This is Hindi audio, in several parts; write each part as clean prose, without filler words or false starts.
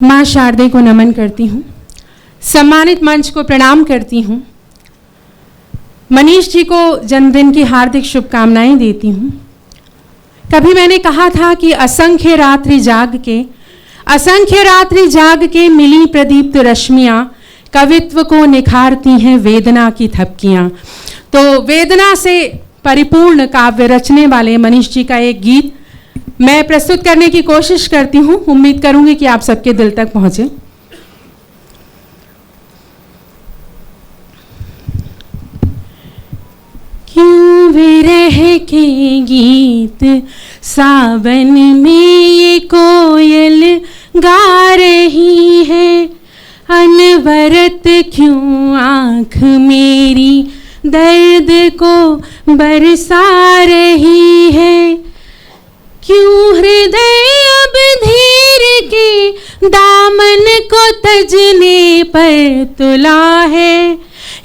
माँ शारदे को नमन करती हूँ, सम्मानित मंच को प्रणाम करती हूँ, मनीष जी को जन्मदिन की हार्दिक शुभकामनाएं देती हूँ। कभी मैंने कहा था कि असंख्य रात्रि जाग के मिली प्रदीप्त रश्मियाँ कवित्व को निखारती हैं वेदना की थपकियाँ। तो वेदना से परिपूर्ण काव्य रचने वाले मनीष जी का एक गीत मैं प्रस्तुत करने की कोशिश करती हूँ। उम्मीद करूंगी कि आप सबके दिल तक पहुँचे। क्यों विरह के गीत सावन में ये कोयल गा रही है, अनवरत क्यों आँख मेरी दर्द को बरसा रही है। क्यों हृदय अब धीर के दामन को तजने पर तुला है,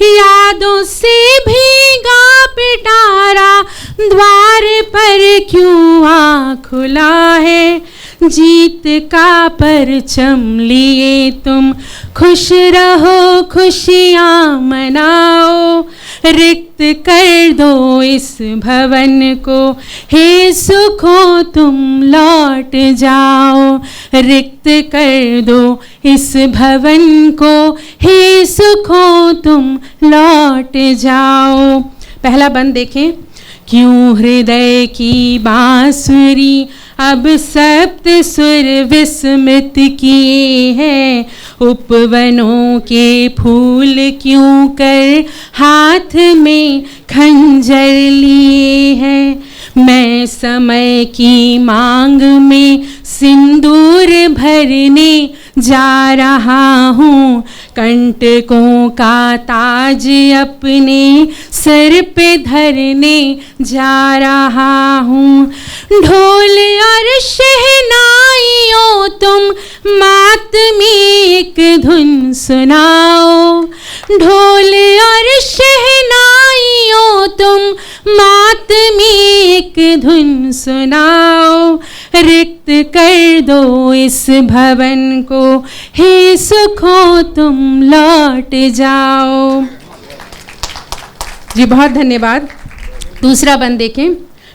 यादों से भीगा पिटारा द्वार पर क्यों आ खुला है। जीत का परचम लिए तुम खुश रहो, खुशियाँ मनाओ, रिक्त कर दो इस भवन को, हे सुखों तुम लौट जाओ। रिक्त कर दो इस भवन को, हे सुखों तुम लौट जाओ। पहला बंद देखें। क्यों हृदय की बांसुरी अब सप्त सुर विस्मृत किए हैं, उपवनों के फूल क्यों कर हाथ में खंजर लिए हैं। मैं समय की मांग में सिंदूर भरने जा रहा हूँ, कंटकों का ताज अपने सर पे धरने जा रहा हूँ। ढोल और शहनाइयों तुम मातमी एक धुन सुनाओ, ढोल और शहनाइयों तुम मातमी एक धुन सुनाओ। रिक्त कर दो इस भवन को, हे सुखों तुम लौट जाओ। जी बहुत धन्यवाद। दूसरा बंद देखें।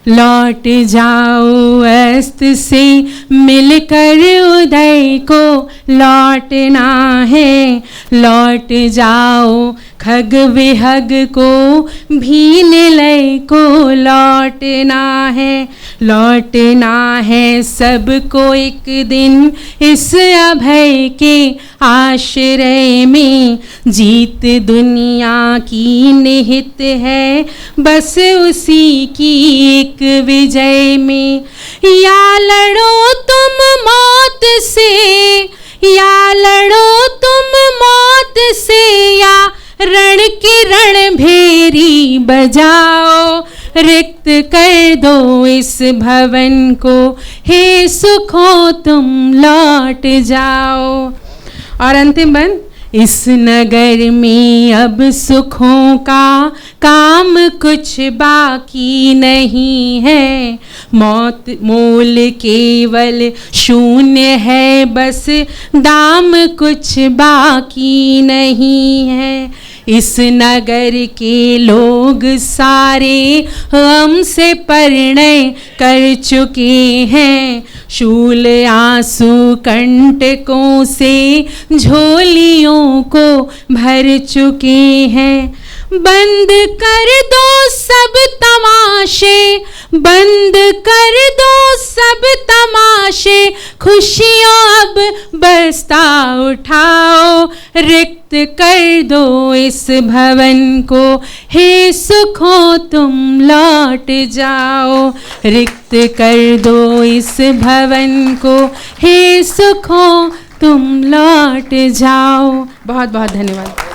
लौट जाओ अस्त से मिलकर उदय को लौटना है, लौट जाओ खग विहग को भी निलय को लौटना है। लौटना है सबको एक दिन इस अभय के आश्रय में, जीत दुनिया की निहित है बस उसी की एक विजय में। या लड़ो तुम मौत से, या लड़ो तुम मौत से, या रण की रणभेरी बजाओ। रिक्त कर दो इस भवन को, हे सुखों तुम लौट जाओ। और अंतिम बंद। इस नगर में अब सुखों का काम कुछ बाकी नहीं है, मौत मोल केवल शून्य है बस दाम कुछ बाकी नहीं है। इस नगर के लोग सारे हमसे परिणय कर चुके हैं, शूल आंसू कंटकों से झोलियों को भर चुके हैं। बंद कर दो सब तमाशे, बंद कर दो सब तमाशे, खुशियों अब बरसा उठाओ। रिक्त कर दो इस भवन को, हे सुखों तुम लौट जाओ। रिक्त कर दो इस भवन को, हे सुखों तुम लौट जाओ। बहुत बहुत धन्यवाद।